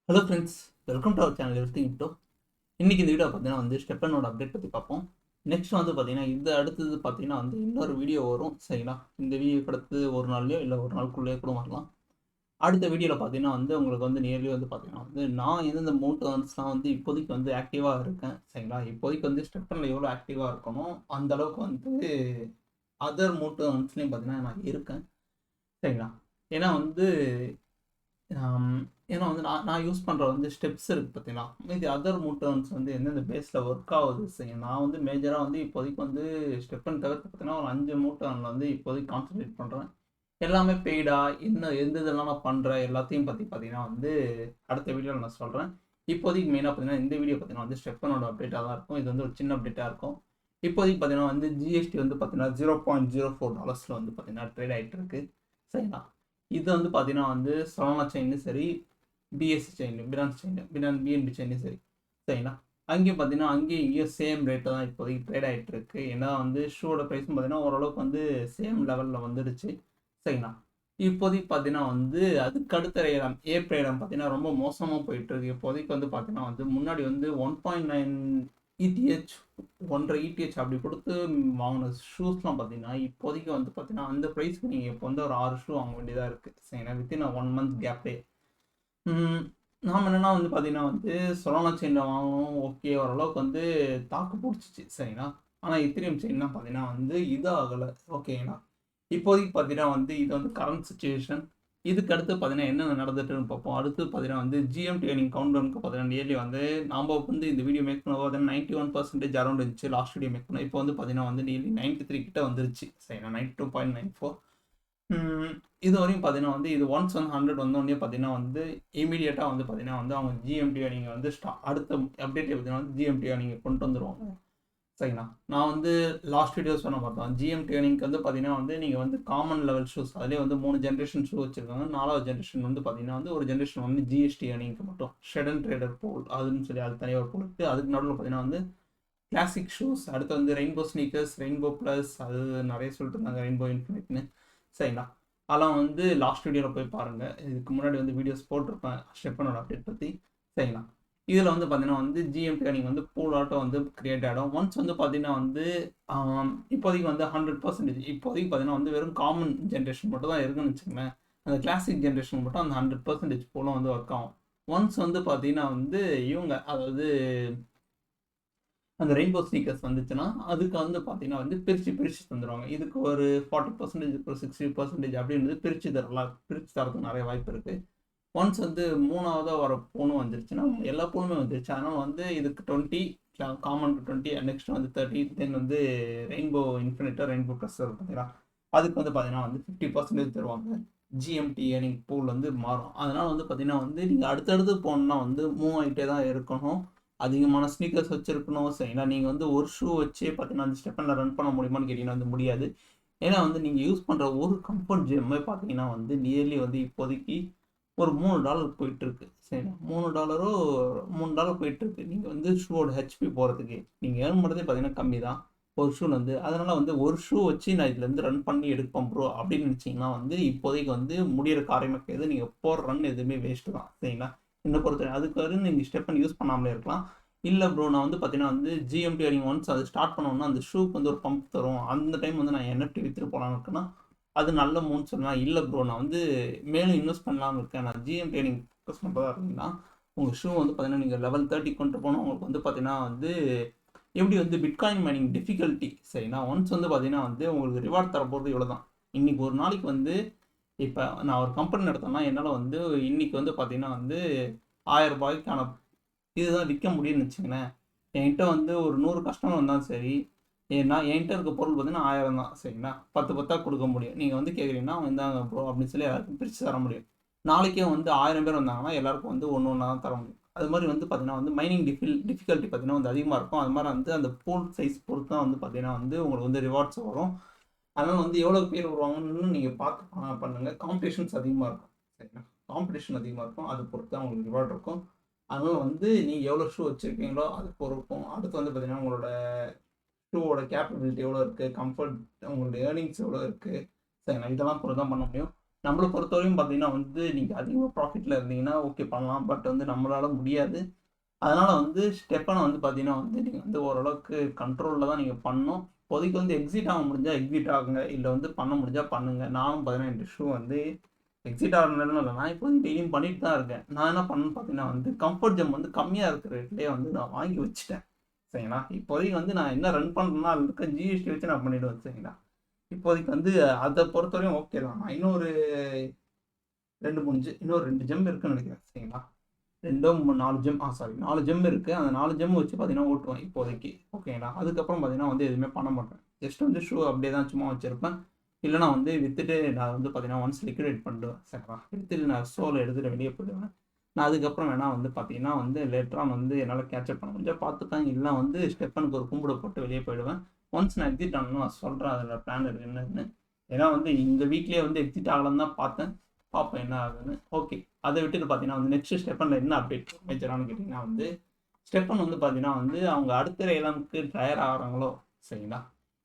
Hello friends, welcome to our channel everything into. இன்றைக்கி இந்த video பார்த்தீங்கன்னா ஸ்டெப்பனோட அப்டேட் பற்றி பார்ப்போம். நெக்ஸ்ட் பார்த்தீங்கன்னா இது அடுத்தது பார்த்தீங்கன்னா இன்னொரு வீடியோ வரும். சரிங்களா? இந்த வீடியோ அடுத்து ஒரு நாள்லையோ இல்லை ஒரு நாளுக்குள்ளேயே கூட வரலாம். அடுத்த வீடியோவில் பார்த்தீங்கன்னா உங்களுக்கு நியர்லி பார்த்தீங்கன்னா நான் எந்தெந்த மோட்டர்ஸ்லாம் இப்போதைக்கு ஆக்டிவாக இருக்கேன். சரிங்களா? இப்போதைக்கு ஸ்டெப்பனில் எவ்வளோ ஆக்டிவாக இருக்கணும் அந்த அளவுக்கு அதர் மோட்டர்ஸ்லேயும் பார்த்தீங்கன்னா நான் இருக்கேன். சரிங்களா? ஏன்னா ஏன்னா நான் நான் யூஸ் பண்ணுற ஸ்டெப்ஸ் இருக்குது பார்த்தீங்களா, மீதி அதர் மூட்டர்ன்ஸ் எந்தெந்த பேஸில் ஒர்க் ஆகுது. சரி, நான் மேஜராக இப்போதைக்கு ஸ்டெப்பன் தவிர்த்து பார்த்தீங்கன்னா ஒரு 5 மூட்டர்னில் இப்போதைக்கு கான்சன்ட்ரேட் பண்ணுறேன். எல்லாமே பெய்டா இன்னும் எந்த இதெல்லாம் நான் பண்ணுறேன் எல்லாத்தையும் பற்றி பார்த்தீங்கன்னா அடுத்த வீடியோவில் நான் சொல்கிறேன். இப்போதைக்கு மெயினாக பார்த்தீங்கன்னா இந்த வீடியோ பார்த்தீங்கன்னா ஸ்டெப்பனோட அப்டேட்டாக தான் இருக்கும். இது ஒரு சின்ன அப்டேட்டாக இருக்கும். இப்போதைக்கு பார்த்தீங்கன்னா ஜிஎஸ்டி பார்த்தீங்கன்னா $0.04 பார்த்தீங்கன்னா ட்ரேட் ஆகிட்டு இருக்கு. சரிங்களா? இது பார்த்தீங்கன்னா சோலானா செயினும் சரி, BSC chain, Binance chain, BNB செயினும் சரி. சரிங்களா? அங்கேயும் பார்த்தீங்கன்னா இங்கேயும் சேம் ரேட்டு தான் இப்போதைக்கு ட்ரேட் ஆகிட்டு இருக்கு. ஏன்னா ஷூவோட ப்ரைஸும் பார்த்தீங்கன்னா ஓரளவுக்கு சேம் லெவலில் வந்துடுச்சு. சரிங்களா? இப்போதைக்கு பார்த்தீங்கன்னா அதுக்கு அடுத்த இடம் ஏப்ரல் இடம் பார்த்தீங்கன்னா ரொம்ப மோசமாக போயிட்டு இருக்கு. இப்போதைக்கு பார்த்தீங்கன்னா முன்னாடி 1.9 இடிஹெச் 1.5 இடிஹெச் அப்படி கொடுத்து வாங்கின ஷூஸ்லாம் பார்த்தீங்கன்னா இப்போதைக்கு பார்த்தீங்கன்னா அந்த ப்ரைஸ்க்கு நீங்கள் இப்போ ஒரு 6 ஷூ வாங்க வேண்டியதாக இருக்குது. சரிங்களா? வித்தின் 1 மந்த் கேப்பே. நாம் என்னென்னா பார்த்தீங்கன்னா சொலானா செயினில் வாங்கணும். ஓகே, ஓரளவுக்கு தாக்கு பிடிச்சிச்சு. சரிங்களா? ஆனால் இத்திரியம் செயின்லாம் பார்த்தீங்கன்னா இது ஆகலை. ஓகேங்களா? இப்போதைக்கு பார்த்தீங்கன்னா இது கரண்ட் சுச்சுவேஷன். இதுக்கு அடுத்து பார்த்தீங்கன்னா என்ன நடந்துட்டுன்னு பார்ப்போம். அடுத்து பார்த்தீங்கன்னா ஜிஎம்டி ஏர்னிங் கவுண்டருக்கு பார்த்தீங்கன்னா நியர்லி நாம் இந்த வீடியோ மேக் பண்ண பார்த்தீங்கன்னா 91% அரௌண்ட் இருந்துச்சு. லாஸ்ட் வீடியோ மேக் பண்ணோம். இப்போ பார்த்தீங்கன்னா நியர்லி 93 கிட்ட வந்துருச்சு. சரிங்களா? 92.94. இது வரையும் பார்த்தீங்கன்னா இது ஒன்ஸ் 100 வந்தோடனே பார்த்தீங்கன்னா இமீடியட்டாக பார்த்தீங்கன்னா அவங்க ஜிஎம்டி ஏர்னிங் அடுத்த அப்டேட் பார்த்தீங்கன்னா ஜிஎம்டி ஏர்னிங் கொண்டு வந்துருவாங்க. சரிங்களா? நான் லாஸ்ட் வீடியோ சொன்ன பார்த்தோம். ஜிஎம் ட்ரெயினிங்க்கு பார்த்தீங்கன்னா நீங்கள் காமன் லெவல் ஷூஸ் அதிலே 3 ஜென்ரேஷன் ஷூ வச்சுருக்காங்க. 4வது ஜென்ரேஷன் பார்த்தீங்கன்னா ஒரு ஜென்ரேஷன் ஜிஎஸ்டி ஏர்னிங்க்கு மட்டும் ஷெட் அண்ட் ட்ரேடர் போல் அதுன்னு சொல்லி அது தனியாக ஒரு போல் இருக்குது. அதுக்கு நடுவில் பார்த்தீங்கன்னா கிளாசிக் ஷூஸ், அடுத்து ரெயின்போ ஸ்னீக்கர்ஸ், ரெயின்போ ப்ளஸ், அது நிறைய சொல்லிட்டு இருந்தாங்க, ரெயின்போ இன்ஃபினிட்னு. சரிங்களா? அதெல்லாம் லாஸ்ட் வீடியோவில் போய் பாருங்கள். இதுக்கு முன்னாடி வீடியோஸ் போட்டிருப்பேன் ஸ்டெப்பனோட அப்டேட் பற்றி. சரிங்களா? இதில் பார்த்தீங்கன்னா ஜிஎம்டி ஏர்னிங் பூல் ஆட்டம் கிரியேட் ஆகிடும். ஒன்ஸ் பார்த்தீங்கன்னா இப்போதைக்கு 100%. இப்போதைக்கு பார்த்தீங்கன்னா வெறும் காமன் ஜென்ரேஷன் மட்டும் தான் இருக்குன்னு வச்சுக்கோங்களேன். அந்த கிளாசிக் ஜென்ரேஷன் மட்டும் அந்த 100% போலும் ஒர்க் ஆகும். ஒன்ஸ் பார்த்தீங்கன்னா இவங்க அதாவது அந்த ரெயின்போ ஸ்னீக்கர்ஸ் வந்துச்சுன்னா அதுக்கு பார்த்தீங்கன்னா பிரித்து தந்துடுவாங்க. இதுக்கு ஒரு 40%, ஒரு 60% அப்படின்னு பிரித்து தரதுக்கு நிறைய வாய்ப்பு இருக்குது. ஒன்ஸ் 3ஆவதாக வர பூனும் வந்துருச்சுன்னா எல்லா பூனுமே வந்துருச்சு. அதனால் இதுக்கு 20, காமனுக்கு 20, நெக்ஸ்ட் 30, தென் ரெயின்போ இன்ஃபினிட்டாக ரெயின்போ ப்ளஸ் பார்த்தீங்கன்னா அதுக்கு பார்த்தீங்கன்னா 50% தருவாங்க. ஜிஎம்டி ஏர்னிங் பூல் மாறும். அதனால் பார்த்தீங்கன்னா நீங்கள் அடுத்தடுத்து போகணுன்னா மூவ் ஆகிட்டே தான் இருக்கணும். அதிகமான ஸ்னீக்கர்ஸ் வச்சுருக்கணும். சரிங்களா? நீங்கள் ஒரு ஷூ வச்சே பார்த்தீங்கன்னா அந்த ஸ்டெப்பனில் ரன் பண்ண முடியுமான்னு கேட்டிங்கன்னா முடியாது. ஏன்னா நீங்கள் யூஸ் பண்ணுற ஒரு கம்ஃபர்ட் ஜிம்மே பார்த்தீங்கன்னா நியர்லி இப்போதைக்கு ஒரு $3 போயிட்டுருக்கு. சரிங்களா? $3 போயிட்டுருக்கு. நீங்கள் ஷூவோட ஹெச்பி போகிறதுக்கு நீங்கள் ஏர்ன் பண்ணுறதே பார்த்தீங்கன்னா கம்மி தான் ஒரு ஷூ. அதனால் ஒரு ஷூ வச்சு நான் இதுலேருந்து ரன் பண்ணி எடுப்பேன் ப்ரோ அப்படின்னு நினச்சிங்கன்னா இப்போதைக்கு முடிகிற காரியமே கிடையாது. நீங்கள் போகிற ரன் எதுவுமே வேஸ்ட்டு தான். சரிங்களா? என்னை பொறுத்தவரை அதுக்கு நீங்கள் ஸ்டெப்பன் யூஸ் பண்ணாமலே இருக்கலாம். இல்லை ப்ரோ, நான் பார்த்தீங்கன்னா ஜிஎம்டி ஏர்னிங் ஒன்ஸ் அது ஸ்டார்ட் பண்ணோன்னா அந்த ஷூக்கு ஒரு பம்ப் தரும். அந்த டைம் நான் என்எஃப்டி விற்றுட்டு போகலான்னு இருக்குன்னா அது நல்ல மூன்னு சொல்லலாம். இல்லை ப்ரோ, நான் மேலும் இன்வெஸ்ட் பண்ணலாம்னு இருக்கேன், நான் ஜிஎம் ட்ரேடிங் ஃபோக்கஸ் பண்ணுறதா இருந்தீங்கன்னா உங்கள் ஷூ பார்த்தீங்கன்னா நீங்கள் லெவல் 30 கொண்டு போனால் உங்களுக்கு பார்த்தீங்கன்னா எப்படி பிட்காயின் மைனிங் டிஃபிகல்ட்டி. சரிங்களா? ஒன்ஸ் பார்த்தீங்கன்னா உங்களுக்கு ரிவார்ட் தர போகிறது இவ்வளோ தான். இன்றைக்கி ஒரு நாளைக்கு இப்போ நான் ஒரு கம்பெனி நடத்தேன்னா என்னால் இன்றைக்கி பார்த்தீங்கன்னா $1000 இதுதான் விற்க முடியும்னு வச்சுங்களேன். என்கிட்ட ஒரு 100 கஸ்டமர் வந்தாலும் சரி, ஏன்னா என்கிட்ட இருக்க பொருள் பார்த்தீங்கன்னா 1000 தான். சரிங்களா? 10 கொடுக்க முடியும். நீங்கள் கேட்குறீங்கன்னா இந்தாங்க ப்ரோ அப்படின்னு சொல்லி எல்லாருக்கும் பிரித்து தர முடியும். நாளைக்கே 1000 பேர் வந்தாங்கன்னா எல்லாருக்கும் ஒன்று ஒன்றா தான் தர முடியும். அது மாதிரி பார்த்தீங்கன்னா மைனிங் டிஃபிகல்ட்டி பார்த்தீங்கன்னா அதிகமாக இருக்கும். அது மாதிரி அந்த பூல் சைஸ் பொறுத்து தான் பார்த்தீங்கன்னா உங்களுக்கு ரிவார்ட்ஸ் வரும். அதனால் எவ்வளோ பேர் வருவாங்கன்னு நீங்கள் பார்த்து பண்ணுங்கள். காம்படிஷன்ஸ் அதிகமாக இருக்கும். சரிங்களா? காம்படிஷன் அதிகமாக இருக்கும். அது பொறுத்து தான் உங்களுக்கு ரிவார்ட் இருக்கும். அதனால் நீங்கள் எவ்வளோ ஷூ வச்சுருக்கீங்களோ அது பொறுக்கும். அடுத்து பார்த்தீங்கன்னா உங்களோட ஷூவோட கேப்பபிலிட்டி எவ்வளோ இருக்குது, கம்ஃபர்ட், உங்களோட ஏர்னிங்ஸ் எவ்வளோ இருக்குது. சரிங்களா? இதெல்லாம் பொறுத்து தான் பண்ண முடியும். நம்மளை பொறுத்தவரையும் பார்த்தீங்கன்னா வந்து நீங்கள் அதிகமாக ப்ராஃபிட்டில் இருந்தீங்கன்னா ஓகே பண்ணலாம். பட் வந்து நம்மளால முடியாது. அதனால வந்து ஸ்டெப்பனை வந்து பார்த்தீங்கன்னா வந்து நீங்கள் வந்து ஓரளவுக்கு கண்ட்ரோலில் தான் நீங்கள் பண்ணணும். இப்போதைக்கு வந்து எக்ஸிட் ஆக முடிஞ்சால் எக்ஸிட் ஆகுங்க, இல்லை வந்து பண்ண முடிஞ்சால் பண்ணுங்க. நானும் பார்த்தீங்கன்னா இந்த ஷூ வந்து எக்ஸிட் ஆகணும்னு இல்லை, நான் இப்போ டெய்லியும் பண்ணிட்டு தான் இருக்கேன். நான் என்ன பண்ணேன்னு பார்த்தீங்கன்னா வந்து கம்ஃபர்ட் ஜெம் வந்து கம்மியாக இருக்கிற ரேட்லேயே வந்து நான் வாங்கி வச்சுட்டேன். சரிங்களா, இப்போதைக்கு வந்து நான் என்ன ரன் பண்ணுறேன்னா அதில் இருக்க ஜிஎஸ்டி வச்சு நான் பண்ணிவிடுவேன். சரிங்களா, இப்போதைக்கு வந்து அதை பொறுத்தவரையும் ஓகே தான். நான் இன்னொரு 2 ஜெம் இருக்குன்னு நினைக்கிறேன். சரிங்களா, 4 ஜெம், சாரி 4 ஜெம் இருக்குது. அந்த 4 ஜெம் வச்சு பார்த்தீங்கன்னா ஓட்டுவேன் இப்போதைக்கு. ஓகேங்களா, அதுக்கப்புறம் பார்த்தீங்கன்னா வந்து எதுவுமே பண்ண மாட்டேன். ஜஸ்ட் வந்து ஷூ அப்படியே தான் சும்மா வச்சுருப்பேன். இல்லைனா வந்து விற்றுட்டு நான் வந்து பார்த்தீங்கன்னா ஒன்ஸ் லிக்விடேட் பண்ணிடுவேன். சரிங்களா, விற்றுட்டு நான் சோலை எடுத்துகிட்டு வெளியே போயிடுவேன். நான் அதுக்கப்புறம் வேணால் வந்து பார்த்தீங்கன்னா வந்து லேட்டராக வந்து என்னால் கேட்சப் பண்ண முடிஞ்சால் பார்த்துப்பேன். இல்லைனா வந்து ஸ்டெப்பனுக்கு ஒரு கும்பிட போட்டு வெளியே போயிடுவேன். ஒன்ஸ் நான் எக்ஸிட் ஆகணும் நான் சொல்கிறேன் அதில் பிளான் இருக்குது என்னன்னு. ஏன்னா வந்து இந்த வீக்லேயே வந்து எக்ஸிட் ஆகலன்னு தான் பார்த்தேன். பார்ப்போம் என்ன ஆகுதுன்னு. ஓகே, அதை விட்டுட்டு பார்த்தீங்கன்னா வந்து நெக்ஸ்ட் ஸ்டெப்பனில் என்ன அப்டேட் மேஜரானு கேட்டிங்கன்னா வந்து ஸ்டெப்பன் வந்து பார்த்தீங்கன்னா வந்து அவங்க அடுத்த ஏலமுக்கு தயார் ஆகிறாங்களோ. சரிங்களா,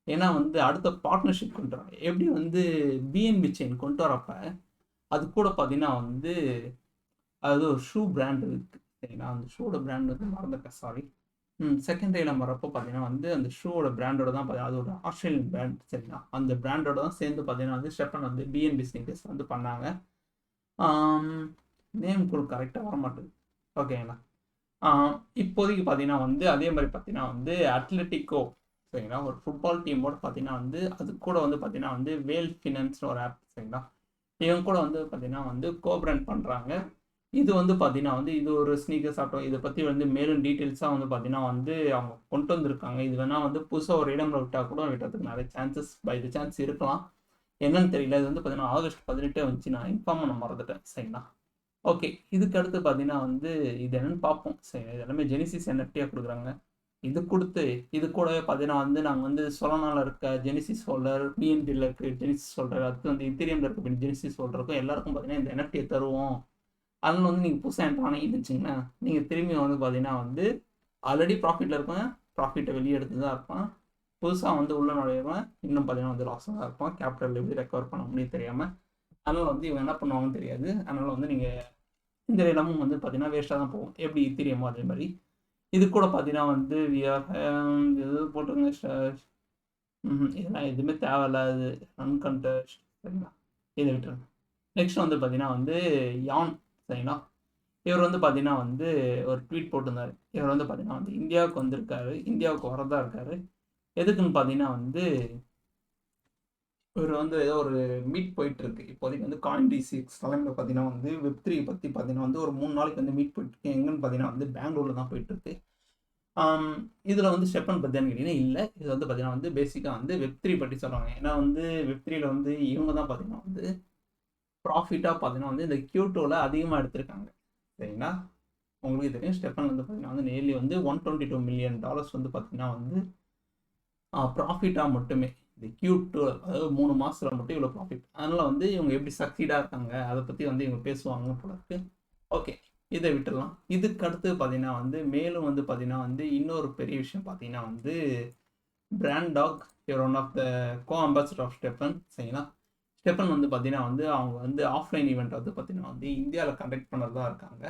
ஏன்னா வந்து அடுத்த பார்ட்னர்ஷிப் கொண்டு வராங்க. எப்படி வந்து பிஎன்பி செயின் கொண்டு வரப்ப அது கூட பார்த்தீங்கன்னா வந்து அது ஒரு ஷூ பிராண்ட் இருக்குது. சரிங்களா, அந்த ஷூவோட பிராண்ட் வந்து மறந்துட்டேன், சாரி. செகண்ட் ஏலம் வரப்போ பார்த்தீங்கன்னா வந்து அந்த ஷூவோட பிராண்டோட தான் பார்த்தீங்கன்னா அது ஒரு ஆஸ்திரேலியன் பிராண்ட். சரிங்களா, அந்த பிராண்டோட தான் சேர்ந்து பார்த்தீங்கன்னா வந்து ஸ்டெப்பன் வந்து பிஎன்பி ஸ்னீக்கர்ஸ் வந்து பண்ணாங்க. நேம் கூட கரெக்டாக வர மாட்டேங்குது. ஓகேங்களா, இப்போதைக்கு பார்த்தீங்கன்னா வந்து அதே மாதிரி பார்த்தீங்கன்னா வந்து அத்லெட்டிக்கோ, சரிங்களா, ஒரு ஃபுட்பால் டீமோட பார்த்தீங்கன்னா வந்து அது கூட வந்து பார்த்தீங்கன்னா வந்து வேல் ஃபினான்ஸ்னு ஒரு ஆப். சரிங்களா, இவங்க கூட வந்து பார்த்தீங்கன்னா வந்து கோபிராண்ட் பண்ணுறாங்க. இது வந்து பார்த்தீங்கன்னா வந்து இது ஒரு ஸ்னீக்கர்ஸ் ஆட்டோ. இதை பற்றி வந்து மேலும் டீட்டெயில்ஸாக வந்து பார்த்தீங்கன்னா வந்து அவங்க கொண்டு வந்திருக்காங்க. இது வேணால் வந்து புதுசாக ஒரு இடம்ல விட்டால் கூட விட்டதுக்கு நிறைய சான்சஸ் பை த சான்ஸ் இருக்கலாம். என்னன்னு தெரியல. இது வந்து பார்த்தீங்கன்னா ஆகஸ்ட் 18 வந்துச்சு. நான் இன்ஃபார்ம் பண்ண மறந்துட்டேன். சரிங்களா, ஓகே. இதுக்கு அடுத்து பார்த்தீங்கன்னா வந்து இது என்னன்னு பார்ப்போம். சரி, இது எல்லாமே ஜெனிசிஸ் என்எஃப்டியாக கொடுக்குறாங்க. இது கொடுத்து இது கூடவே பார்த்தீங்கன்னா வந்து நாங்கள் வந்து சொலனால இருக்க ஜெனிசிஸ் ஹோல்டர், பிஎன்பியில் இருக்க ஜெனிசிஸ் ஹோல்டர், அடுத்து வந்து இத்தீரியமில் இருக்க ஜெனிசிஸ் ஹோல்டருக்கும் எல்லாருக்கும் பார்த்தீங்கன்னா இந்த என்எஃப்டியை தருவோம். அதில் வந்து நீங்கள் புதுசாக என்ட்ரு ஆனீங்கன்னு வச்சுங்களேன், நீங்கள் திரும்பி வந்து பார்த்தீங்கன்னா வந்து ஆல்ரெடி ப்ராஃபிட்டில் இருப்பேன், ப்ராஃபிட்டை வெளியே எடுத்து தான் இருப்பான். புதுசாக வந்து உள்ள நுழையிறவன் இன்னும் பார்த்தீங்கன்னா வந்து லாஸாக தான் இருப்பான். கேபிட்டல் எப்படி ரெக்கவர் பண்ண முடியும் தெரியாமல். அதனால் வந்து இவங்க என்ன பண்ணுவாங்கன்னு தெரியாது. அதனால் வந்து நீங்கள் இந்த இடமும் வந்து பார்த்தீங்கன்னா வேஸ்ட்டாக தான் போகும். எப்படி தெரியுமோ அதே மாதிரி இது கூட பார்த்தீங்கன்னா வந்து இது போட்டுருங்க. இதெல்லாம் எதுவுமே தேவையில்லாது அன்கண்டஸ்ட். சரிங்களா, இதை விட்டுருங்க. நெக்ஸ்ட் வந்து பார்த்தீங்கன்னா வந்து யான். சரிங்களா, இவர் வந்து பார்த்தீங்கன்னா வந்து ஒரு ட்வீட் போட்டிருந்தார். இவர் வந்து பார்த்தீங்கன்னா வந்து இந்தியாவுக்கு வந்திருக்காரு, இந்தியாவுக்கு வரதா இருக்காரு. எதுக்குன்னு பார்த்தீங்கன்னா வந்து இவர் வந்து ஏதோ ஒரு மீட் போயிட்டு இருக்கு. இப்போதைக்கு வந்து CoinDCX தலைமையில் பார்த்தீங்கன்னா வந்து வெப்3 பற்றி பார்த்தீங்கன்னா வந்து ஒரு 3 நாளைக்கு வந்து மீட் போயிட்டு இருக்கு. எங்கன்னு பார்த்தீங்கன்னா வந்து பெங்களூரில் தான் போயிட்டு இருக்கு. இதில் வந்து ஸ்டெப்பன் பற்றியான்னு கேட்டிங்கன்னா இல்லை. இது வந்து பார்த்தீங்கன்னா வந்து பேசிக்காக வந்து வெப்3 பற்றி சொல்கிறாங்க. ஏன்னா வந்து வெப்3ல வந்து இவங்க தான் பார்த்தீங்கன்னா வந்து ப்ராஃபிட்டாக பார்த்தீங்கன்னா வந்து இந்த Q2ல அதிகமாக எடுத்திருக்காங்க. சரிங்களா, உங்களுக்கு தெரியும் ஸ்டெப்பன் வந்து பார்த்தீங்கன்னா வந்து நேர்லி வந்து $122 மில்லியன் வந்து பார்த்தீங்கன்னா வந்து ப்ராஃபிட்டாக மட்டுமே இந்த Q2 அதாவது 3 மாதத்தில் மட்டும் இவ்வளோ ப்ராஃபிட். அதனால் வந்து இவங்க எப்படி சக்சீடாக இருக்காங்க அதை பற்றி வந்து இவங்க பேசுவாங்க போல இருக்கு. ஓகே, இதை விட்டுடலாம். இதுக்கு அடுத்து பார்த்தீங்கன்னா வந்து மேலும் வந்து பார்த்தீங்கன்னா வந்து இன்னொரு பெரிய விஷயம் பார்த்தீங்கன்னா வந்து பிராண்ட் டாக் இவர் one of the ambassador of Steppen. சரிங்களா, ஸ்டெப்பன் வந்து பார்த்தீங்கன்னா வந்து அவங்க வந்து ஆஃப்லைன் ஈவெண்ட் வந்து பார்த்தீங்கன்னா வந்து இந்தியாவில் கண்டக்ட் பண்ணுறதா இருக்காங்க.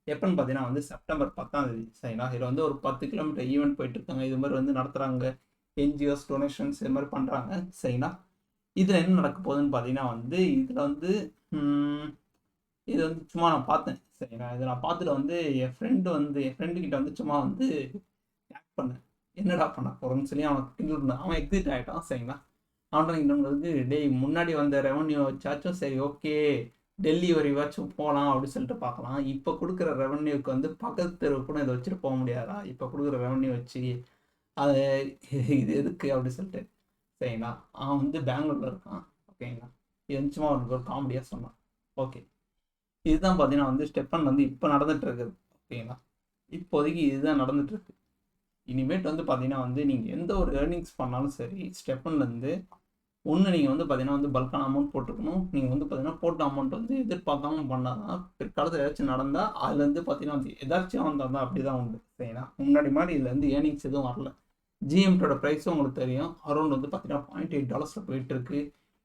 எப்போன்னு பார்த்தீங்கன்னா வந்து செப்டம்பர் 10ஆம் தேதி. சரிங்களா, இதில் வந்து ஒரு 10 கிலோமீட்டர் ஈவெண்ட் போயிட்டு இருக்காங்க. இது மாதிரி வந்து நடத்துகிறாங்க. என்ஜிஓஸ் டொனேஷன்ஸ் இது மாதிரி பண்ணுறாங்க. சரிங்களா, இதில் என்ன நடக்க போகுதுன்னு பார்த்தீங்கன்னா வந்து இதில் வந்து இது வந்து சும்மா நான் பார்த்தேன். சரிங்களா, இதை நான் பார்த்துட்டு வந்து என் ஃப்ரெண்டுக்கிட்ட வந்து சும்மா வந்து ஆக்ட் பண்ணேன். என்னடா பண்ண போகிறோன்னு சொல்லி அவன் கிண்டல் பண்ணான். அவன் எக்ஸிட் ஆகிட்டான். சரிங்களா, அவன்கிட்ட கிண்டல்ங்கிறது டேய் முன்னாடி வந்த ரெவன்யூ வச்சாச்சும் சரி ஓகே டெல்லி வரைவாச்சும் போகலாம் அப்படின்னு சொல்லிட்டு பார்க்கலாம். இப்போ கொடுக்குற ரெவன்யூக்கு வந்து பக்கத்து தெருவு கூட இதை வச்சுட்டு போக முடியாதா? இப்போ கொடுக்குற ரெவன்யூ வச்சு அது இது எதுக்கு அப்படின்னு சொல்லிட்டு. சரிங்களா, அவன் வந்து பெங்களூரில் இருக்கான். ஓகேங்களா, இது சும்மா ஒரு காமெடியாக சொன்னான். ஓகே, இதுதான் பார்த்தீங்கன்னா வந்து ஸ்டெப்பன் வந்து இப்போ நடந்துட்டு இருக்குது. ஓகேங்களா, இப்போதைக்கு இதுதான் நடந்துட்டு இருக்கு. இனிமேட்டு வந்து பார்த்தீங்கன்னா வந்து நீங்கள் எந்த ஒரு ஏர்னிங்ஸ் பண்ணாலும் சரி ஸ்டெப்பன்லேருந்து ஒன்று நீங்கள் வந்து பார்த்தீங்கன்னா வந்து பல்கான அமௌண்ட் போட்டுக்கணும். நீங்கள் வந்து பார்த்தீங்கன்னா போட்ட அமௌண்ட் வந்து எதிர்பார்க்காம பண்ணால் தான் பிற்காலத்தில் ஏதாச்சும் நடந்தால் அதுலேருந்து பார்த்தீங்கன்னா வந்து எதாச்சும் வந்தால் தான் அப்படி தான் உண்டு. சரிங்களா, முன்னாடி மாதிரி இதுலேருந்து ஏர்னிங்ஸ் எதுவும் வரல. ஜிஎம்டோட ப்ரைஸும் உங்களுக்கு தெரியும். அரௌண்ட் வந்து பார்த்தீங்கன்னா $0.8 போயிட்டு இருக்கு.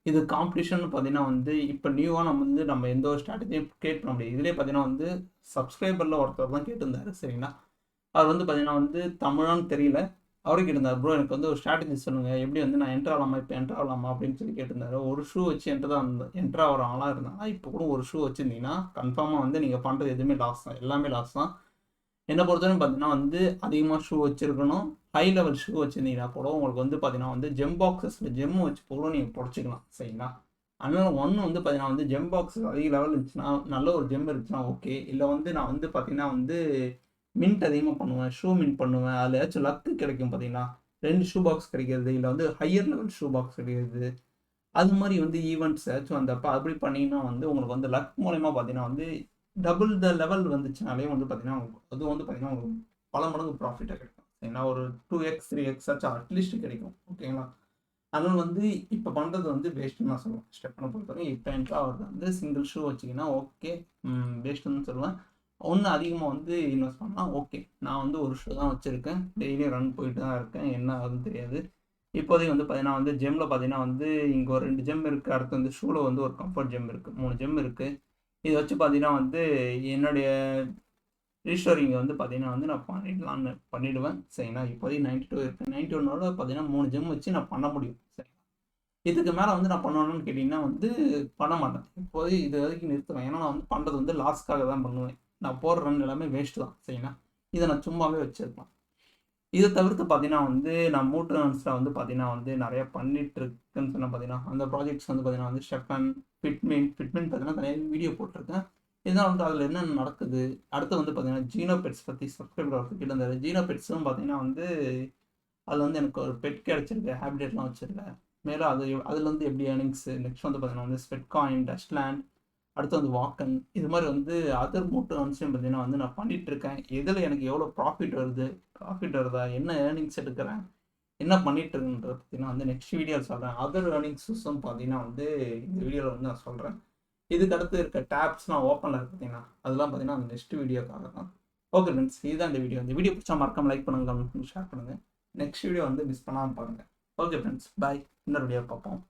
இது காம்படிஷன் பார்த்தீங்கன்னா வந்து இப்போ நியூவாக நம்ம எந்த ஒரு ஸ்ட்ராட்டஜியும் கிரியேட் பண்ண முடியாது. இதுலேயே பார்த்தீங்கன்னா வந்து சப்ஸ்கிரைபரில் ஒருத்தர் தான் கேட்டிருந்தாரு சரிங்களா. அவர் வந்து பார்த்தீங்கன்னா வந்து தமிழான்னு தெரியல. அவரே கேட்டிருந்தார், ப்ரோ எனக்கு வந்து ஒரு ஸ்ட்ராட்டஜி சொல்லுங்கள், எப்படி வந்து நான் என்ட்ரு ஆகலாமா, இப்போ என்ட்ரு ஆகலாமா அப்படின்னு சொல்லி கேட்டிருந்தாரு. ஒரு ஷூ வச்சு என்ட்ரு ஆகிற ஆளாக இருந்தாங்கன்னா இப்போ கூட ஒரு ஷூ வச்சுருந்தீங்கன்னா கன்ஃபார்மாக வந்து நீங்கள் பண்ணுறது எதுவுமே லாஸ் தான், எல்லாமே லாஸ் தான். என்னை பொறுத்தவரைக்கும் பார்த்தீங்கன்னா வந்து அதிகமாக ஷூ வச்சுருக்கணும். ஹை லெவல் ஷூ வச்சுருந்தீங்கன்னா கூட உங்களுக்கு வந்து பார்த்தீங்கன்னா வந்து ஜெம் பாக்ஸஸில் ஜெம்மு வச்சு கூட நீங்கள் புடச்சிக்கலாம் சரிங்களா. அதனால் ஒன்று வந்து பார்த்தீங்கன்னா வந்து ஜெம் பாக்ஸஸ் அதிக லெவல் இருந்துச்சுன்னா, நல்ல ஒரு ஜெம் இருந்துச்சுன்னா ஓகே. இல்லை வந்து நான் வந்து பார்த்தீங்கன்னா வந்து மின்ட் அதிகமாக பண்ணுவேன், ஷூ மின்ட் பண்ணுவேன், அதில் ஏதாச்சும் லக்கு கிடைக்கும் பார்த்தீங்கன்னா, 2 ஷூ பாக்ஸ் கிடைக்கிறது, இல்லை வந்து ஹையர் லெவல் ஷூ பாக்ஸ் கிடைக்கிறது, அது மாதிரி வந்து ஈவெண்ட்ஸ் ஏதாச்சும் வந்தப்போ அப்படி பண்ணிங்கன்னா வந்து உங்களுக்கு வந்து லக் மூலயமா பார்த்தீங்கன்னா வந்து டபுள் த லெவல் வந்துச்சுனாலே வந்து பார்த்தீங்கன்னா அது வந்து பார்த்தீங்கன்னா உங்களுக்கு பல மடங்கு ப்ராஃபிட்டாக கிடைக்கும். ஏன்னா ஒரு 2x 3x ஆச்சும் அட்லீஸ்ட் கிடைக்கும் ஓகேங்களா. அதனால் வந்து இப்போ பண்ணுறது வந்து வேஸ்ட்டுன்னு நான் சொல்லுவேன். ஸ்டெப்பனை பொறுத்தவரைக்கும் இப்போ என்ட்ரு ஆகிறது வந்து சிங்கிள் ஷூ வச்சிங்கன்னா ஓகே, வேஸ்ட்டுன்னு சொல்லுவேன். ஒன்று அதிகமாக வந்து இன்வெஸ்ட் பண்ணால் ஓகே. நான் வந்து ஒரு ஷூ தான் வச்சுருக்கேன், டெய்லியும் ரன் போயிட்டு தான் இருக்கேன், என்ன ஆகுதுன்னு தெரியாது. இப்போதைக்கு வந்து பார்த்தீங்கன்னா வந்து ஜெம்மில் பார்த்தீங்கன்னா வந்து இங்கே ஒரு 2 ஜெம் இருக்குது, அடுத்து வந்து ஷூவில் வந்து ஒரு கம்ஃபர்ட் ஜெம் இருக்குது, 3 ஜெம் இருக்குது. இதை வச்சு பார்த்தீங்கன்னா வந்து என்னுடைய ரீஸ்டோரிங்கை வந்து பார்த்தீங்கன்னா வந்து நான் பண்ணிவிடுவேன் சரிங்களா. இப்போதைக்கு 92 இருக்குது, 91ஓட பார்த்தீங்கன்னா 3 ஜெம் வச்சு நான் பண்ண முடியும் சரிங்களா. இதுக்கு மேலே வந்து நான் பண்ணணும்னு கேட்டிங்கன்னா வந்து பண்ண மாட்டேன். இப்போதைக்கு இது வரைக்கும் நிறுத்துவேன். ஏன்னா நான் வந்து பண்ணுறது வந்து லாஸ்க்காக தான் பண்ணுவேன். நான் போடுற ரன் எல்லாமே வேஸ்ட்டு தான் சரிங்களா. இதை நான் சும்மாவே வச்சுருப்பேன். இதை தவிர்த்து பார்த்தீங்கன்னா வந்து நான் மூட்ரன்ஸில் வந்து பார்த்தீங்கன்னா வந்து நிறைய பண்ணிட்டு இருக்குன்னு சொன்னால் பார்த்தீங்கன்னா அந்த ப்ராஜெக்ட்ஸ் வந்து பார்த்தீங்கன்னா வந்து ஷெஃபன் ஃபிட்மின் பார்த்தீங்கன்னா தனியாக வீடியோ போட்டிருக்கேன். இதனால் வந்து அதில் என்னென்ன நடக்குது. அடுத்து வந்து பார்த்தீங்கன்னா ஜீனோ பெட்ஸ் பற்றி சப்ஸ்கிரைபர் ஒருத்தர் கிட்ட இருந்தார். ஜீனோ பெட்ஸும் பார்த்தீங்கன்னா வந்து அதில் வந்து எனக்கு ஒரு பெட் கிடச்சிருக்கு, ஹேபிடேட்லாம் வச்சுருக்கேன். மேலும் அதில் வந்து எப்படி ஏர்னிங்ஸு. நெக்ஸ்ட் வந்து பார்த்தீங்கன்னா வந்து ஸ்வெட் காயின், டஸ்ட்லேண்ட், அடுத்து வந்து வாக்கன், இது மாதிரி வந்து அதர் மூட்ரன்ஸையும் பார்த்தீங்கன்னா வந்து நான் பண்ணிகிட்ருக்கேன். எதில் எனக்கு எவ்வளோ ப்ராஃபிட் வருதா, என்ன ஏர்னிங்ஸ் எடுக்கிறேன், என்ன பண்ணிகிட்ருக்குன்றத பார்த்தீங்கன்னா வந்து நெக்ஸ்ட் வீடியோவில் சொல்கிறேன். அதர் ஏர்னிங்ஸும் பார்த்தீங்கன்னா வந்து இந்த வீடியோவில் வந்து நான் சொல்கிறேன். இதுக்கு அடுத்து இருக்க டேப்ஸ்லாம் ஓப்பனில் இருக்கு பார்த்தீங்கன்னா அதெல்லாம் பார்த்தீங்கன்னா அந்த நெக்ஸ்ட் வீடியோக்காக தான். ஓகே ஃப்ரெண்ட்ஸ், இதுதான் இந்த வீடியோ. இந்த வீடியோ பிடிச்சா மறக்காம லைக் பண்ணுங்கள், கமெண்ட் பண்ணி ஷேர் பண்ணுங்கள். நெக்ஸ்ட் வீடியோ வந்து மிஸ் பண்ணாமல் பாருங்கள். ஓகே ஃப்ரெண்ட்ஸ், பாய். இன்னொரு வீடியோ பார்ப்போம்.